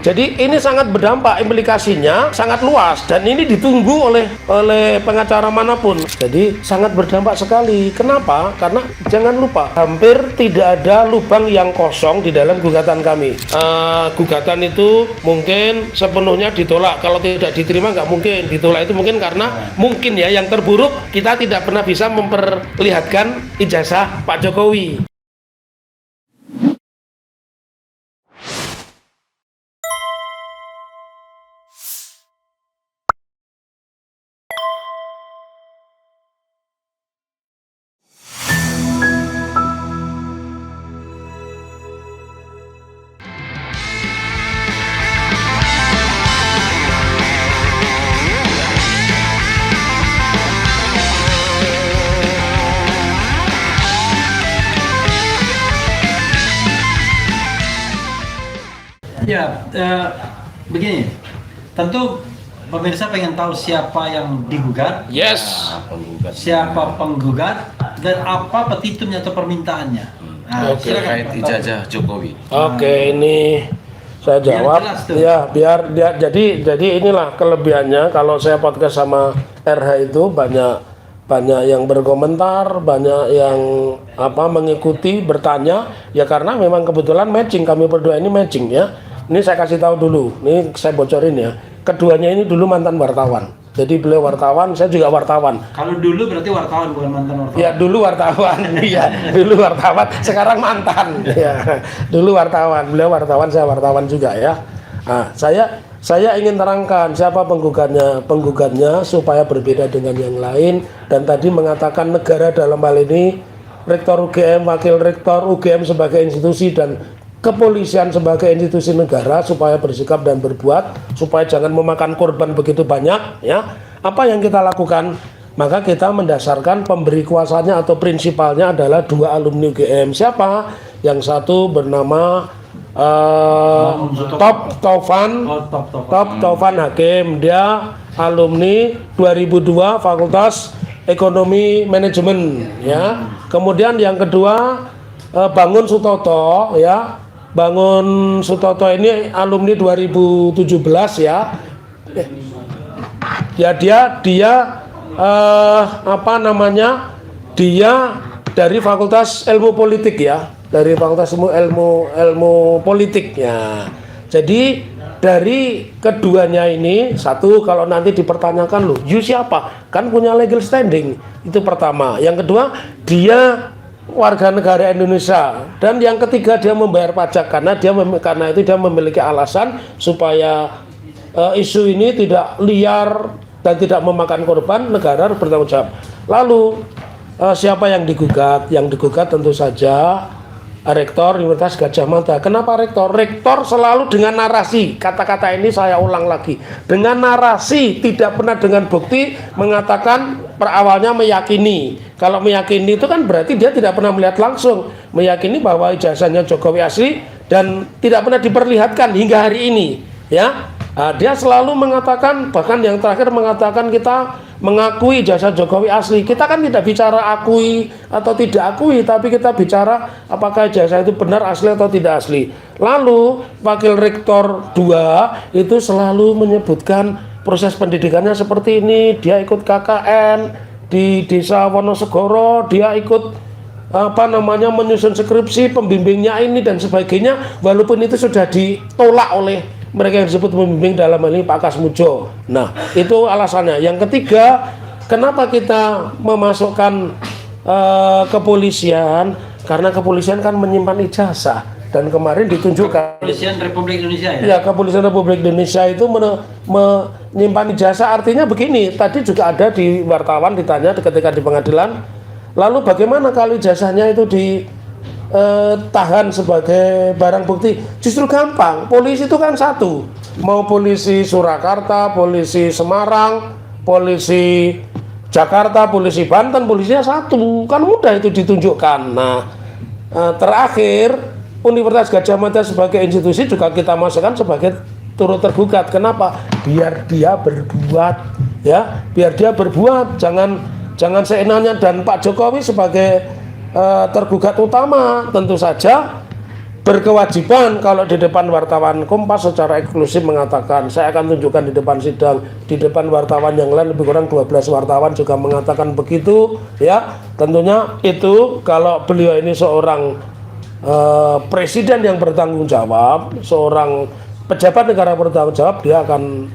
Jadi ini sangat berdampak, implikasinya sangat luas dan ini ditunggu oleh pengacara manapun. Jadi sangat berdampak sekali. Kenapa? Karena jangan lupa, hampir tidak ada lubang yang kosong di dalam gugatan kami. Gugatan itu mungkin sepenuhnya ditolak. Kalau tidak diterima nggak mungkin. Ditolak itu mungkin karena mungkin ya yang terburuk kita tidak pernah bisa memperlihatkan ijazah Pak Jokowi. Ya, begini, tentu pemirsa pengen tahu siapa yang digugat, Yes. siapa penggugat, dan apa petitumnya atau permintaannya. Nah, Oke, silakan, Terkait Pak. ijazah Jokowi. Oke, ini saya jawab. jelas tuh. Ya, biar dia jadi inilah kelebihannya kalau saya podcast sama RH itu banyak yang berkomentar, banyak yang mengikuti, bertanya ya karena memang kebetulan matching, kami berdua ini matching ya. Ini saya kasih tahu dulu, ini saya bocorin ya. Keduanya ini dulu mantan wartawan. Jadi beliau wartawan, saya juga wartawan. Kalau dulu berarti wartawan, bukan mantan wartawan. Ya dulu wartawan, iya dulu wartawan, sekarang mantan. Ya dulu wartawan, beliau wartawan, saya wartawan juga ya. Nah, saya ingin terangkan siapa penggugatnya supaya berbeda dengan yang lain. Dan tadi mengatakan negara dalam hal ini Rektor UGM, Wakil Rektor UGM sebagai institusi dan kepolisian sebagai institusi negara supaya bersikap dan berbuat supaya jangan memakan korban begitu banyak ya. Apa yang kita lakukan? Maka kita mendasarkan pemberi kuasanya atau prinsipalnya adalah dua alumni UGM. Siapa? Yang satu bernama Top Taufan Hakim. Dia alumni 2002 Fakultas Ekonomi Manajemen ya. Kemudian yang kedua Bangun Sutoto ya. Bangun Sutoto ini alumni 2017 ya. Ya dia dia dari Fakultas Ilmu Politik ya, dari Fakultas Ilmu Politik ya. Jadi dari keduanya ini, satu kalau nanti dipertanyakan loh, you siapa? Kan punya legal standing. Itu pertama. Yang kedua, dia warga negara Indonesia, dan yang ketiga dia membayar pajak karena itu dia memiliki alasan supaya isu ini tidak liar dan tidak memakan korban, negara harus bertanggung jawab. Lalu siapa yang digugat? Yang digugat tentu saja Rektor Universitas Gadjah Mada. Kenapa rektor? Rektor selalu dengan narasi, kata-kata ini saya ulang lagi, dengan narasi, tidak pernah dengan bukti, mengatakan awalnya meyakini. Kalau meyakini itu kan berarti dia tidak pernah melihat langsung, meyakini bahwa ijazahnya Jokowi asli dan tidak pernah diperlihatkan hingga hari ini ya. Dia selalu mengatakan, bahkan yang terakhir mengatakan kita mengakui ijazah Jokowi asli. Kita kan tidak bicara akui atau tidak akui, tapi kita bicara apakah ijazah itu benar asli atau tidak asli. Lalu Wakil Rektor 2 itu selalu menyebutkan proses pendidikannya seperti ini. Dia ikut KKN di Desa Wonosegoro, dia ikut menyusun skripsi, pembimbingnya ini dan sebagainya, walaupun itu sudah ditolak oleh mereka yang disebut pembimbing dalam hal ini Pak Kasmujo. Nah, itu alasannya. Yang ketiga, kenapa kita memasukkan kepolisian? Karena kepolisian kan menyimpan ijazah dan kemarin ditunjukkan. Kepolisian Republik Indonesia ya? Ya, Kepolisian Republik Indonesia itu menyimpan ijazah. Artinya begini, tadi juga ada di wartawan ditanya ketika di pengadilan, lalu bagaimana kalau ijazahnya itu tahan sebagai barang bukti? Justru gampang, polisi itu kan satu, mau polisi Surakarta, polisi Semarang, polisi Jakarta, polisi Banten, polisinya satu, kan mudah itu ditunjukkan. Nah, terakhir Universitas Gadjah Mada sebagai institusi juga kita masukkan sebagai turut tergugat. Kenapa? Biar dia berbuat ya, biar dia berbuat, jangan seenaknya. Dan Pak Jokowi sebagai tergugat utama tentu saja berkewajiban kalau di depan wartawan Kompas secara eksklusif mengatakan saya akan tunjukkan di depan sidang, di depan wartawan yang lain lebih kurang 12 wartawan juga mengatakan begitu ya. Tentunya itu kalau beliau ini seorang presiden yang bertanggung jawab, seorang pejabat negara bertanggung jawab, dia akan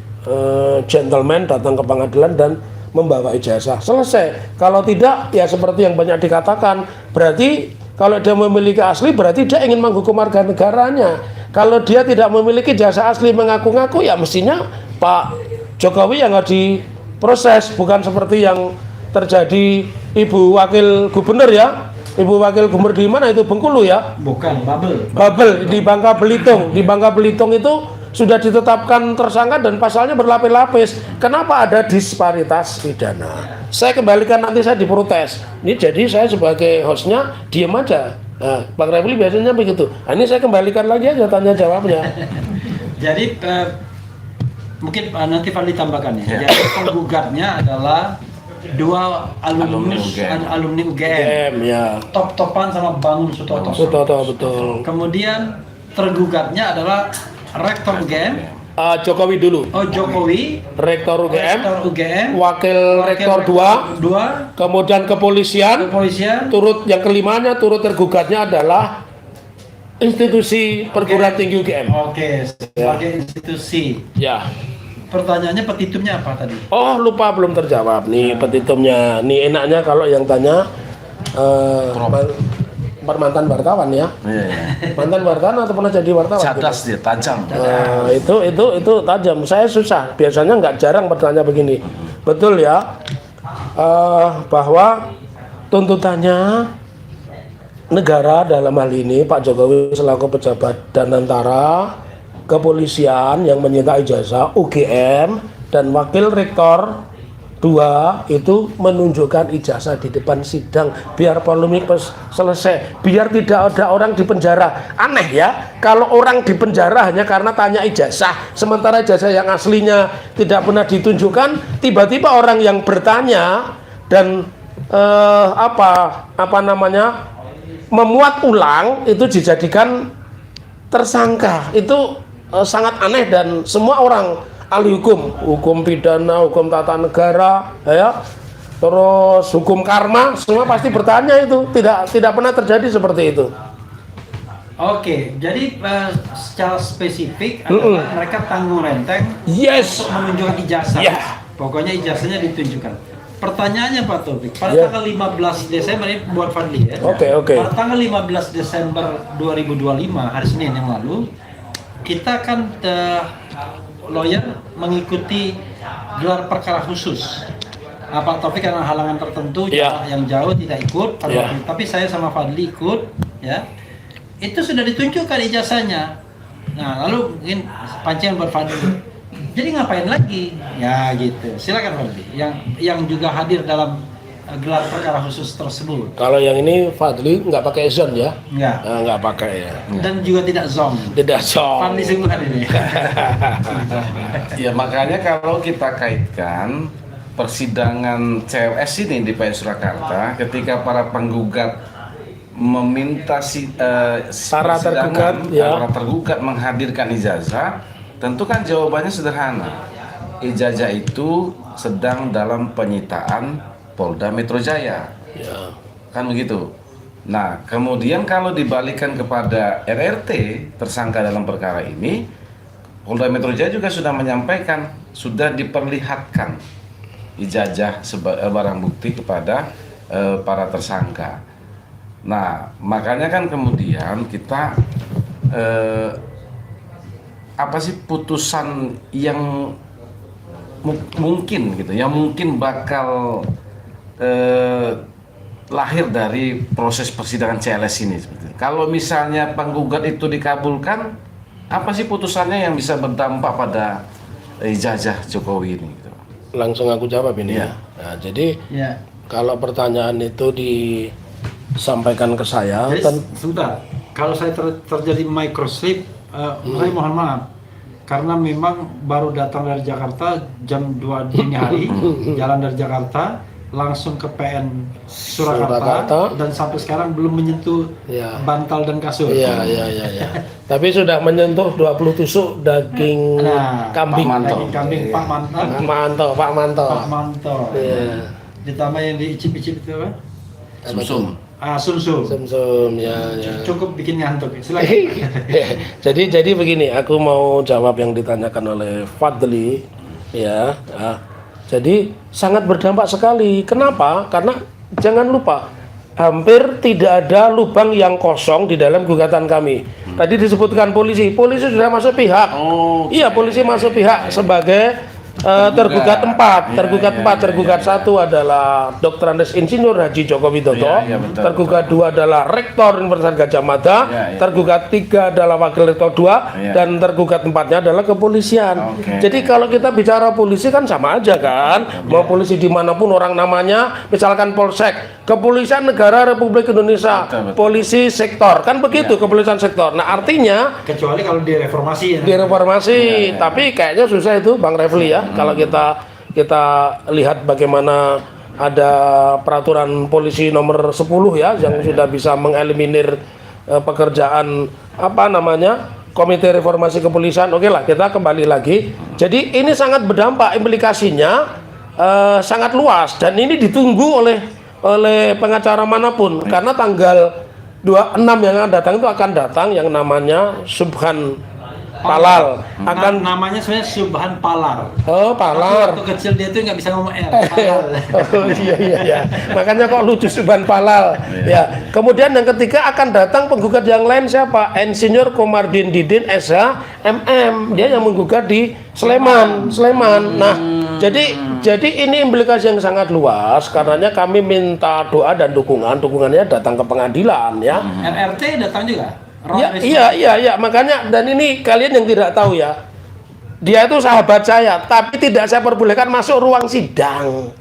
gentleman datang ke pengadilan dan membawa ijazah, selesai. Kalau tidak ya seperti yang banyak dikatakan, berarti kalau dia memiliki asli berarti dia ingin menghukum warga negaranya. Kalau dia tidak memiliki jasa asli mengaku-ngaku ya mestinya Pak Jokowi yang harus diproses, bukan seperti yang terjadi Ibu Wakil Gubernur ya. Ibu Wakil Gubernur di mana itu, Bengkulu ya? Bukan, Babel di Bangka Belitung. Di Bangka Belitung itu sudah ditetapkan tersangka dan pasalnya berlapis-lapis. Kenapa ada disparitas pidana? Saya kembalikan, nanti saya diprotes. Ini jadi saya sebagai hostnya diem aja. Nah, Bang Refli biasanya begitu. Nah, ini saya kembalikan lagi aja tanya jawabnya. Jadi mungkin nanti Fadli tambahkan ya. Jadi penggugatnya adalah dua alumni UGM ya. Top-topan sama Bangun Sutoto. Betul. Kemudian tergugatnya adalah Rektor UGM. Jokowi dulu. Oh, Jokowi. Rektor UGM. Wakil Rektor 2. Kemudian kepolisian. Turut yang kelimanya, turut tergugatnya adalah institusi perguruan tinggi UGM. Oke, sebagai institusi. Ya. Pertanyaannya petitumnya apa tadi? Oh, lupa, belum terjawab nih petitumnya. Nih enaknya kalau yang tanya mantan wartawan ya. Mantan wartawan atau pernah jadi wartawan? Cerdas dia, tajam. Itu tajam. Saya susah. Biasanya nggak jarang bertanya begini. Betul ya, bahwa tuntutannya negara dalam hal ini Pak Jokowi selaku pejabat dan antara kepolisian yang menyita ijazah UGM dan wakil rektor 2 itu menunjukkan ijazah di depan sidang biar polemik selesai, biar tidak ada orang di penjara. Aneh ya kalau orang di penjara hanya karena tanya ijazah, sementara ijazah yang aslinya tidak pernah ditunjukkan, tiba-tiba orang yang bertanya dan memuat ulang itu dijadikan tersangka. Itu sangat aneh dan semua orang ahli hukum pidana, hukum tata negara, ya, terus hukum karma, semua pasti bertanya itu. Tidak pernah terjadi seperti itu. Oke, jadi secara spesifik adalah mereka tanggung renteng untuk menunjukkan ijazah. Pokoknya ijazahnya ditunjukkan. Pertanyaannya Pak Taufik, pada tanggal 15 Desember ini buat Fadli ya. Oke. Pada tanggal 15 Desember 2025, hari Senin yang lalu, kita kan lawyer mengikuti gelar perkara khusus. Pak Taufik karena halangan tertentu yang jauh tidak ikut, tapi saya sama Fadli ikut, ya. Itu sudah ditunjukkan ijazahnya. Nah, lalu mungkin pancingan buat Fadli. Jadi ngapain lagi? Ya gitu. Silakan Fadli. Yang juga hadir dalam gelar perkara khusus tersebut. Kalau yang ini Fadli nggak pakai zon ya? Nggak pakai ya. Dan juga tidak zong. Tidak zong. Fadli sungguhan ini. Ya makanya kalau kita kaitkan persidangan CLS ini di PN Surakarta, ketika para penggugat meminta para tergugat menghadirkan ijazah, tentu kan jawabannya sederhana. Ijazah itu sedang dalam penyitaan Polda Metro Jaya, kan begitu. Nah, kemudian kalau dibalikan kepada RRT tersangka dalam perkara ini, Polda Metro Jaya juga sudah menyampaikan, sudah diperlihatkan ijazah sebagai barang bukti kepada para tersangka. Nah, makanya kan kemudian kita apa sih putusan yang mungkin gitu, yang mungkin bakal lahir dari proses persidangan CLS ini seperti itu. Kalau misalnya penggugat itu dikabulkan, apa sih putusannya yang bisa berdampak pada ijazah Jokowi ini gitu. Langsung aku jawab ini ya. Nah, jadi kalau pertanyaan itu disampaikan ke saya, sebentar. Kalau saya terjadi microslip, saya mohon maaf karena memang baru datang dari Jakarta jam 2 dini hari, jalan dari Jakarta. langsung ke PN Surakarta. Surakarta dan sampai sekarang belum menyentuh Ya. bantal dan kasur. Iya. Tapi sudah menyentuh 20 tusuk daging Nah, kambing. daging kambing Pak Manto. Pak Manto. Pak Manto. Iya. Ditambah yang diicip-icip itu apa? Sumsum. Sumsum. Sum-sum, ya. Cukup bikin ngantuk. Silakan. jadi begini, aku mau jawab yang ditanyakan oleh Fadli, ya. Jadi sangat berdampak sekali. Kenapa? Karena jangan lupa, hampir tidak ada lubang yang kosong di dalam gugatan kami. Tadi disebutkan polisi sudah masuk pihak. Iya, polisi masuk pihak sebagai tergugat empat, tergugat satu adalah Dr. Andes Insinyur Haji Joko Widodo, betul, tergugat dua adalah Rektor Universitas Gadjah Mada, tergugat tiga adalah Wakil Rektor dua, dan tergugat empatnya adalah kepolisian. Jadi kalau kita bicara polisi kan sama aja kan, mau polisi dimanapun orang namanya, misalkan Polsek, Kepolisian Negara Republik Indonesia, polisi sektor, kan begitu kepolisian sektor. Nah artinya Kecuali kalau direformasi ya. direformasi, tapi kayaknya susah itu Bang Refli ya. Kalau kita lihat bagaimana ada peraturan polisi nomor 10 ya yang sudah bisa mengeliminir pekerjaan Komite Reformasi Kepolisian. Oke lah, kita kembali lagi. Jadi ini sangat berdampak, implikasinya sangat luas dan ini ditunggu oleh pengacara manapun karena tanggal 26 yang akan datang yang namanya Subhan Palal akan namanya sebenarnya Subhan Palar. Oh, Palar. Waktu kecil dia tuh nggak bisa ngomong R. Palal. Oh iya. Makanya kok lucu Subhan Palal. Ya. Kemudian yang ketiga akan datang penggugat yang lain siapa? Insinyur Komardin Didin SH MM. Dia yang menggugat di Sleman. Nah, jadi ini implikasi yang sangat luas karenanya kami minta doa dan dukungannya datang ke pengadilan ya. RRT datang juga. Iya, makanya dan ini kalian yang tidak tahu ya. Dia itu sahabat saya, tapi tidak saya perbolehkan masuk ruang sidang.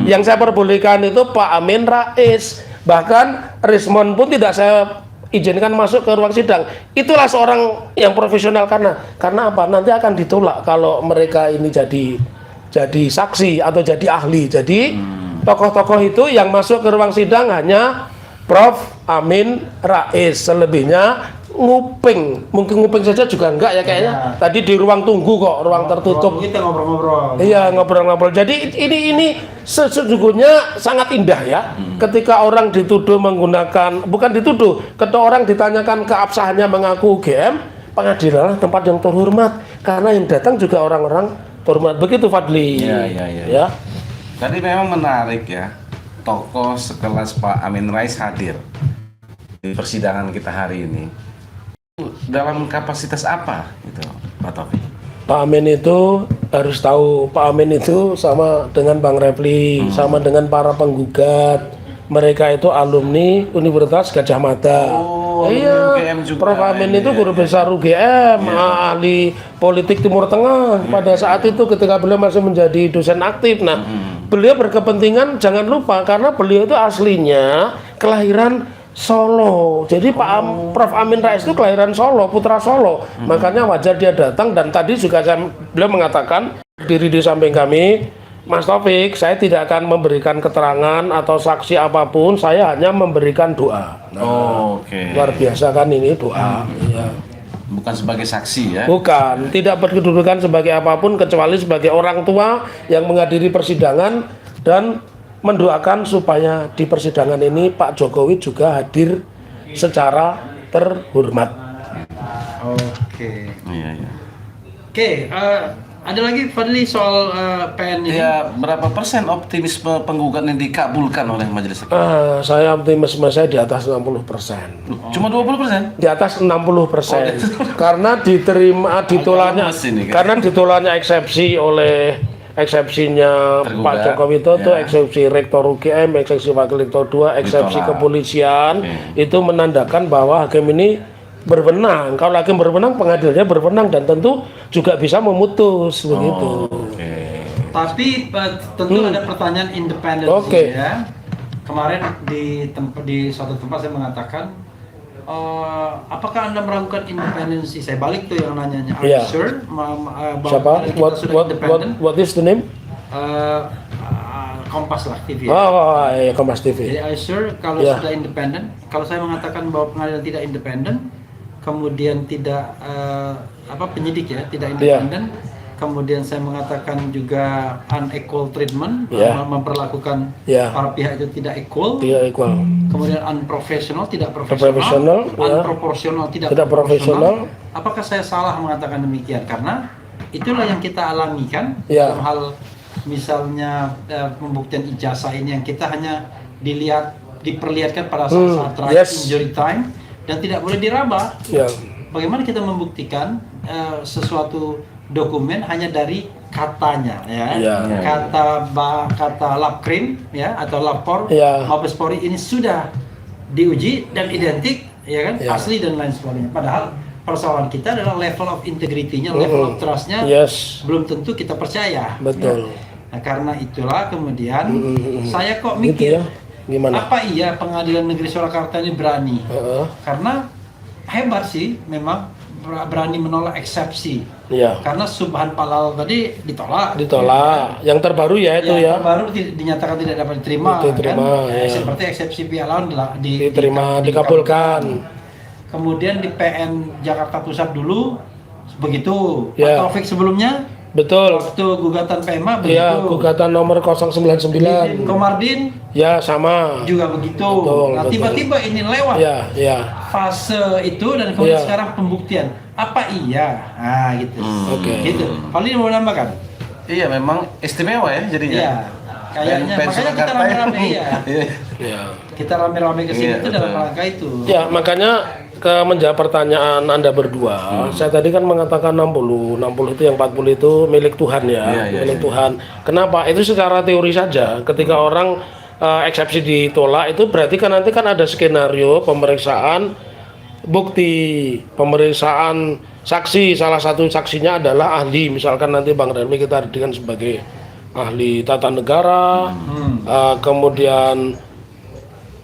Yang saya perbolehkan itu Pak Amin Rais. Bahkan Rismon pun tidak saya izinkan masuk ke ruang sidang. Itulah seorang yang profesional karena apa? Nanti akan ditolak kalau mereka ini jadi saksi atau jadi ahli. Jadi tokoh-tokoh itu yang masuk ke ruang sidang hanya Prof. Amin Rais, selebihnya nguping, mungkin nguping saja juga enggak ya kayaknya. Tadi di ruang tunggu kok, ruang tertutup. Kita ngobrol-ngobrol. Iya, ngobrol-ngobrol. Jadi ini sesungguhnya sangat indah ya. Ketika orang dituduh menggunakan, bukan dituduh, ketika orang ditanyakan keabsahannya mengaku UGM, pengadilan tempat yang terhormat karena yang datang juga orang-orang terhormat. Begitu Fadli. Iya. Tadi memang menarik ya. Tokoh sekelas Pak Amin Rais hadir di persidangan kita hari ini. Dalam kapasitas apa itu, Pak Taufik? Pak Amin itu harus tahu, Pak Amin itu sama dengan Bang Refli, sama dengan para penggugat. Mereka itu alumni Universitas Gadjah Mada. Iya, Prof. Amin itu guru besar UGM, ahli politik Timur Tengah pada saat itu ketika beliau masih menjadi dosen aktif. Nah, beliau berkepentingan jangan lupa karena beliau itu aslinya kelahiran Solo. Jadi Prof. Amin Rais itu kelahiran Solo, putra Solo. Makanya wajar dia datang dan tadi juga beliau mengatakan diri di samping kami, Mas Taufik, saya tidak akan memberikan keterangan atau saksi apapun, saya hanya memberikan doa. Luar biasa kan ini doa. Ya. Bukan sebagai saksi ya? Bukan, tidak berkedudukan sebagai apapun kecuali sebagai orang tua yang menghadiri persidangan dan mendoakan supaya di persidangan ini Pak Jokowi juga hadir secara terhormat. Oke. Iya. Oke, ada lagi Fadli soal PN ini? Ya, berapa persen optimisme penggugat yang dikabulkan oleh majelis hakim? Saya optimisme saya di atas 60%. Cuma 20%? Di atas 60%. Karena ditolaknya eksepsi oleh eksepsinya Tergugat, Pak Joko Widodo, eksepsi Rektor UGM, eksepsi Wakil Rektor 2, eksepsi kepolisian, itu menandakan bahwa hakim ini berwenang. Kalau hakim berwenang, pengadilannya berwenang dan tentu juga bisa memutus begitu. Tapi tentu ada pertanyaan independensi ya. Kemarin di suatu tempat saya mengatakan, apakah Anda meragukan independensi? Saya balik tuh yang nanyanya. Are you sure? Siapa? What is the name? Kompas lah TV. Oh, iya, Kompas TV. Jadi I assure kalau Ya. sudah independen, kalau saya mengatakan bahwa pengadilan tidak independen, kemudian tidak penyidik ya tidak independen, kemudian saya mengatakan juga unequal treatment, Ya. memperlakukan Ya. para pihak itu tidak equal, Tidak equal. kemudian unprofessional tidak Profesional, profesional, ya. unproporsional tidak Tidak profesional. Apakah saya salah mengatakan demikian? Karena itulah yang kita alami kan Ya. dalam hal misalnya pembuktian ijazah ini yang kita hanya diperlihatkan pada saat terakhir yes. injury time dan tidak boleh diraba. Ya. Bagaimana kita membuktikan sesuatu dokumen hanya dari katanya ya, Ya. kata labkrim ya atau lapor Ya. Mabes Polri ini sudah diuji dan identik ya kan Ya. asli dan lain sebagainya. Padahal persoalan kita adalah level of integrity-nya, level of trust-nya Yes. belum tentu kita percaya. Betul. Nah, karena itulah kemudian saya kok Gitu mikir ya. Gimana? apa iya Pengadilan Negeri Surakarta ini berani? Heeh. Karena hebat sih memang berani menolak eksepsi. Iya. Karena subhan palal tadi ditolak. Ditolak. Yang terbaru ya itu ya. Baru dinyatakan tidak dapat diterima. Diterima, kan? ya. Seperti eksepsi pihak lawan Diterima, dikabulkan. Kemudian di PN Jakarta Pusat dulu begitu. Ya. Pak Taufik sebelumnya Betul. waktu gugatan PMA begitu. Iya, gugatan nomor 099. Komardin Ya, sama. juga begitu. Betul, Nah, betul. tiba-tiba ini lewat Ya, ya. fase itu dan kemudian Iya. sekarang pembuktian. Apa iya? Nah, gitu. Oke. Gitu. Paling mau nambahkan? Iya, memang istimewa ya jadinya. Iya. Kayaknya PN makanya kita Surakarta rame-rame ini. ya. Ya. Kita rame-rame ke sini Iya, itu dalam betul. rangka itu. Ya, makanya menjawab pertanyaan Anda berdua, saya tadi kan mengatakan 60 itu yang 40 itu milik Tuhan ya, Iya, iya, milik iya. Tuhan. Kenapa? Itu secara teori saja. Ketika orang eksepsi ditolak itu berarti kan nanti kan ada skenario pemeriksaan bukti, pemeriksaan saksi. Salah satu saksinya adalah ahli, misalkan nanti Bang Remy kita hadirkan sebagai ahli tata negara, kemudian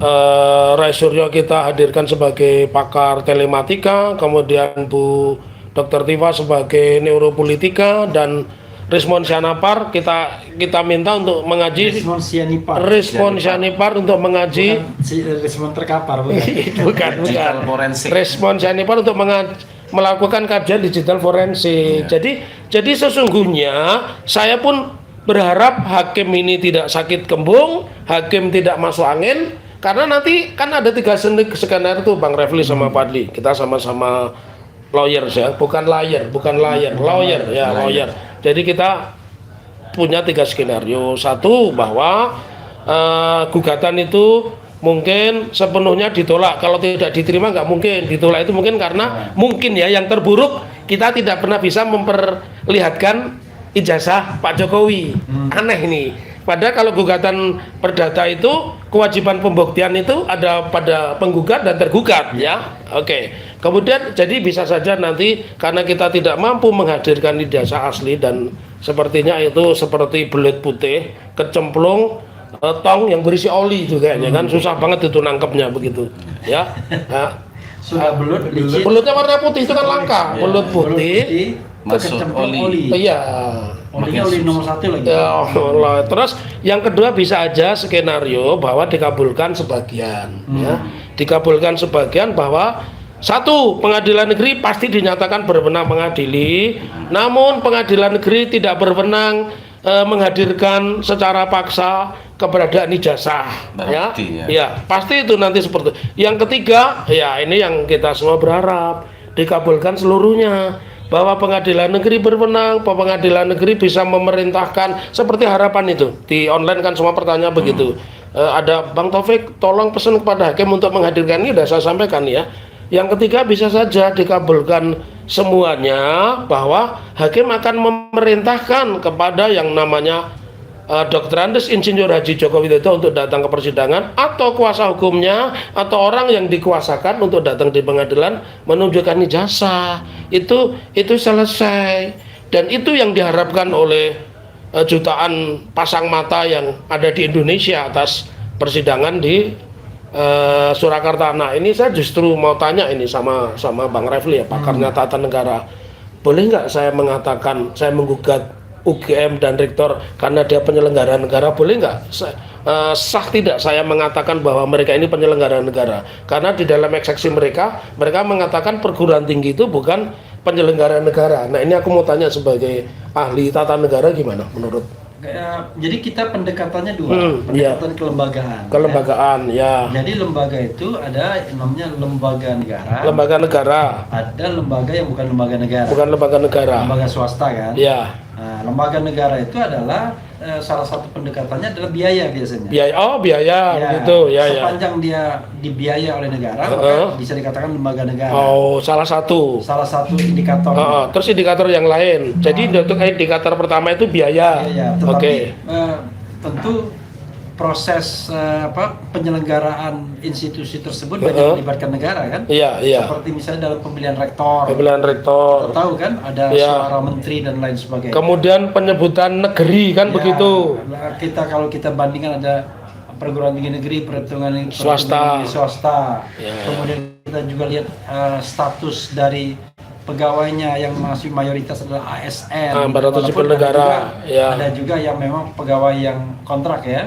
Rai Suryo kita hadirkan sebagai pakar telematika, kemudian Bu Dr. Tifa sebagai neuropolitika, dan Rismon Sianipar kita minta untuk mengaji Rismon Sianipar. Rismon Sianipar untuk mengaji Rismon terkapar bukan? bukan Digital forensik. Rismon Sianipar untuk melakukan kajian digital forensik. Jadi sesungguhnya saya pun berharap hakim ini tidak sakit kembung, hakim tidak masuk angin. Karena nanti kan ada 3 skenario tuh Bang Refli sama Fadli. Kita sama-sama lawyers ya, bukan lawyer. Jadi kita punya 3 skenario. Satu, bahwa gugatan itu mungkin sepenuhnya ditolak. Kalau tidak diterima nggak mungkin. Ditolak itu mungkin karena mungkin ya yang terburuk kita tidak pernah bisa memperlihatkan ijazah Pak Jokowi. Aneh nih. Padahal kalau gugatan perdata itu kewajiban pembuktian itu ada pada penggugat dan tergugat ya. Oke. Kemudian jadi bisa saja nanti karena kita tidak mampu menghadirkan ijazah asli dan sepertinya itu seperti belut putih kecemplung tong yang berisi oli juga ya kan, susah banget itu nangkepnya begitu ya. Nah, Sudah belut, licin. belutnya warna putih itu kan langka. Belut putih. Masuk kecemplung oli. Iya. Olinya oli nomor 1 lagi. Ya Allah. Terus yang kedua bisa aja skenario bahwa dikabulkan sebagian ya. Dikabulkan sebagian bahwa satu, pengadilan negeri pasti dinyatakan berwenang mengadili, namun pengadilan negeri tidak berwenang menghadirkan secara paksa keberadaan ijazah ya. Berarti, ya. Ya, pasti itu nanti seperti. Yang ketiga, ya ini yang kita semua berharap dikabulkan seluruhnya. Bahwa pengadilan negeri berwenang, bahwa pengadilan negeri bisa memerintahkan seperti harapan itu di online kan semua pertanyaan begitu. Ada Bang Taufik, tolong pesan kepada hakim untuk menghadirkan ini, sudah saya sampaikan ya. Yang ketiga bisa saja dikabulkan semuanya bahwa hakim akan memerintahkan kepada yang namanya Dr. Andes Insinyur Haji Joko Widodo untuk datang ke persidangan atau kuasa hukumnya atau orang yang dikuasakan untuk datang di pengadilan menunjukkan ijazah. Itu selesai, dan itu yang diharapkan oleh jutaan pasang mata yang ada di Indonesia atas persidangan di Surakarta. Nah, ini saya justru mau tanya ini sama Bang Refli ya, pakarnya tata negara. Boleh nggak saya mengatakan saya menggugat UGM dan rektor karena dia penyelenggara negara, boleh nggak sah tidak saya mengatakan bahwa mereka ini penyelenggara negara? Karena di dalam eksepsi mereka mengatakan perguruan tinggi itu bukan penyelenggara negara. Nah ini aku mau tanya sebagai ahli tata negara gimana menurut? Jadi kita pendekatannya dua, pendekatan kelembagaan. Kelembagaan, ya. Jadi lembaga itu ada yang namanya lembaga negara. Lembaga negara. Ada lembaga yang bukan lembaga negara. Bukan lembaga negara. Lembaga swasta kan. Ya. Nah, lembaga negara itu adalah salah satu pendekatannya adalah biaya biasanya. Biaya gitu, ya. Sepanjang dia dibiaya oleh negara, maka bisa dikatakan lembaga negara. Oh, salah satu Indikator. Terus indikator yang lain. Jadi untuk indikator pertama itu biaya. Tetapi tentu proses penyelenggaraan institusi tersebut banyak melibatkan negara kan? Iya. Seperti misalnya dalam pemilihan rektor. Kita tahu kan ada suara menteri dan lain sebagainya. Kemudian penyebutan negeri kan begitu. Kalau kita bandingkan ada perguruan tinggi negeri, perhitungan swasta. Kemudian kita juga lihat status dari pegawainya yang masih mayoritas adalah ASN, aparatur sipil negara. Ada juga yang memang pegawai yang kontrak ya.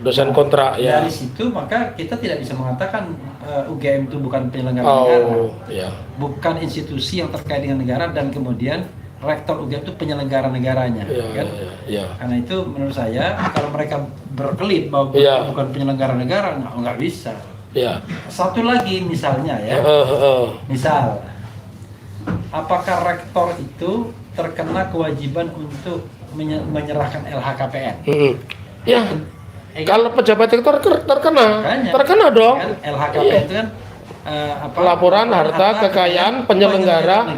Dosen kontrak ya. Dari situ maka kita tidak bisa mengatakan UGM itu bukan penyelenggara negara, bukan institusi yang terkait dengan negara, dan kemudian rektor UGM itu penyelenggara negaranya, kan? Karena itu menurut saya kalau mereka berkelit bahwa bukan penyelenggara negara, nggak bisa. Satu lagi misalnya misal apakah rektor itu terkena kewajiban untuk menyerahkan LHKPN? Kalau pejabat rektor terkena dong. Kan LHKPN itu kan laporan harta kekayaan penyelenggara.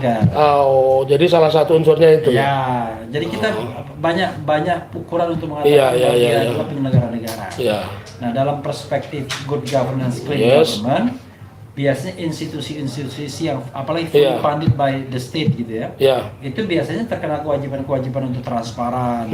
Jadi salah satu unsurnya itu. Jadi kita banyak ukuran untuk mengatakan bahwa dia adalah penyelenggara negara. Nah, dalam perspektif good governance, clean government, biasanya institusi-institusi yang apalagi fully funded by the state gitu itu biasanya terkena kewajiban-kewajiban untuk transparan,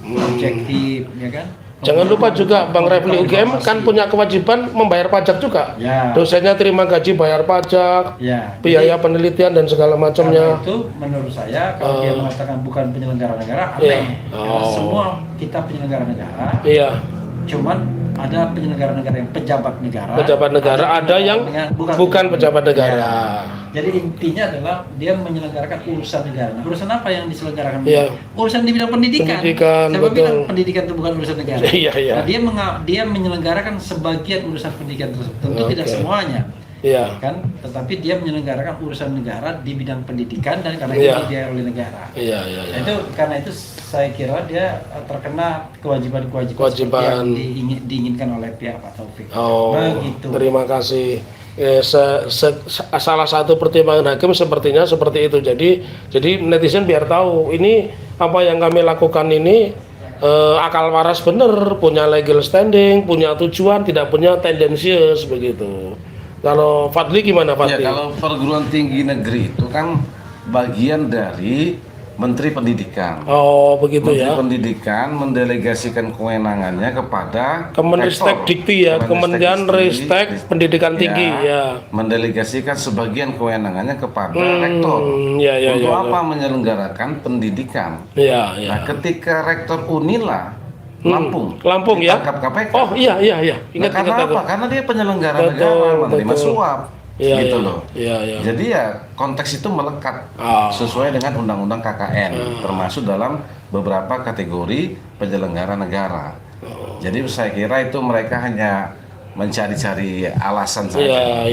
objektif, ya kan? Jangan lupa juga Bang Refli, UGM kan punya kewajiban membayar pajak juga. Dosennya terima gaji, bayar pajak, biaya penelitian dan segala macamnya. Karena itu menurut saya kalau dia mengatakan bukan penyelenggara negara, aneh. Karena semua kita penyelenggara negara. Cuman ada penyelenggara negara yang pejabat negara. Ada yang bukan pejabat negara. Jadi intinya adalah dia menyelenggarakan urusan negara. Urusan apa yang diselenggarakan? Urusan di bidang pendidikan. Saya bilang pendidikan itu bukan urusan negara. Nah, dia menyelenggarakan sebagian urusan pendidikan tersebut. Tentu tidak semuanya. Kan, tetapi dia menyelenggarakan urusan negara di bidang pendidikan dan karena itu dia oleh negara. Itu karena itu saya kira dia terkena kewajiban yang diinginkan oleh pihak Pak Taufik. Begitu. Terima kasih. Salah satu pertimbangan hakim sepertinya seperti itu. Jadi netizen biar tahu ini apa yang kami lakukan ini akal waras benar, punya legal standing, punya tujuan, tidak punya tendensius begitu. Kalau Fadli gimana Fadli? Kalau perguruan tinggi negeri itu kan bagian dari Menteri Pendidikan. Begitu Menteri ya. Pendidikan mendelegasikan kewenangannya kepada Kemenristek Dikti ya, Kementerian Ristek Pendidikan Tinggi mendelegasikan sebagian kewenangannya kepada rektor. Untuk apa? Menyelenggarakan pendidikan. Nah, ketika rektor Unila Lampung ditangkap KPK. Ingat karena apa? Karena dia penyelenggara negara, menerima suap. Gitu loh. Jadi konteks itu melekat sesuai dengan undang-undang KKN, termasuk dalam beberapa kategori penyelenggara negara. Jadi saya kira itu mereka hanya mencari-cari alasan saja.